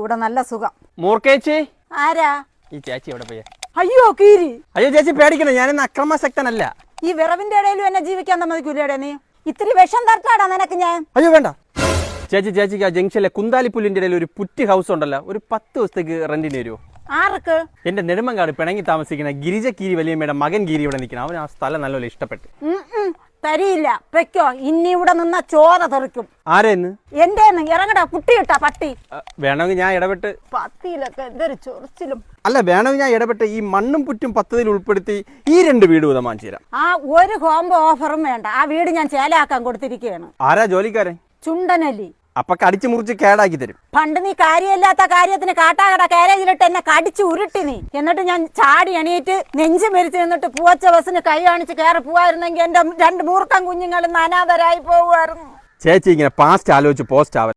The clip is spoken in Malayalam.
ഇവിടെ നല്ല സുഖം. മൂർക്കേച്ചി ആരാ? ഈ ചേച്ചി എവിടെ പോയ? അയ്യോ കീരി. അയ്യോ ചേച്ചി പേടിക്കണേ, ഞാനിന്ന് അക്രമാസക്തനല്ല. ഈ വിറവിന്റെ ഇടയിലും എന്നെ ജീവിക്കാൻ സമ്മതിക്കൂലേടെ നീ? ഇത്തിരി വിഷം തട്ടാടാ നിനക്ക് ഞാൻ. അയ്യോ വേണ്ട ചേച്ചിക്ക് ആ ജംഗ്ഷനിലെ കുന്താലിപ്പുല്ലിന്റെ ഇടയിൽ ഒരു പുറ്റി ഹൗസ് ഉണ്ടല്ലോ, ഒരു 10 ദിവസത്തേക്ക് റെന്റിന് വരുമോ? ആർക്ക്? എന്റെ നെടുമങ്ങാട് പിണങ്ങി താമസിക്കുന്ന ഗിരിജ കീരി വലിയമ്മയുടെ മകൻ ഗിരി ഇവിടെ നിൽക്കണം. അവൻ ആ സ്ഥലം നല്ലപോലെ ഇഷ്ടപ്പെട്ടു. തരിയില്ല, വെക്കോ. ഇനി ഇവിടെ നിന്ന ചോര തെറിക്കും. ആരെന്ന്? എന്റെ ഇറങ്ങടാ കുട്ടിയിട്ടാ പട്ടി. വേണമെങ്കിൽ ഞാൻ ഇടപെട്ട്. പത്തിയിലൊക്കെ എന്തൊരു ചൊറിച്ചിലും. അല്ല, വേണമെങ്കിൽ ഞാൻ ഇടപെട്ട് ഈ മണ്ണും പുറ്റും പദ്ധതിയിൽ ഉൾപ്പെടുത്തി ഈ 2 വീട് ഉതമാൻ ചേരാം. ആ ഒരു കോംബോ ഓഫറും വേണ്ട. ആ വീട് ഞാൻ ചേലാക്കാൻ കൊടുത്തിരിക്കുകയാണ്. ആരാ ജോലിക്കാരൻ? ചുണ്ടനല്ലി. അപ്പൊ കടിച്ചു മുറിച്ച് കേടാക്കി തരും. പണ്ട് നീ കാര്യമില്ലാത്ത കാര്യത്തിന് കാട്ടാകട കാരേജിലിട്ട് എന്നെ കടിച്ചു ഉരുട്ടി നീ. എന്നിട്ട് ഞാൻ ചാടി എണീറ്റ് നെഞ്ചു മരിച്ചു നിന്നിട്ട് പൂവച്ച ബസ്സിന് കൈ കാണിച്ച് കയറി പോവായിരുന്നെങ്കിൽ എന്റെ 2 മൂർഖൻ കുഞ്ഞുങ്ങൾ അനാഥരായി പോവുമായിരുന്നു. ചേച്ചി ഇങ്ങനെ പാസ്റ്റ് ആലോചിച്ച് പോസ്റ്റ് ആവ.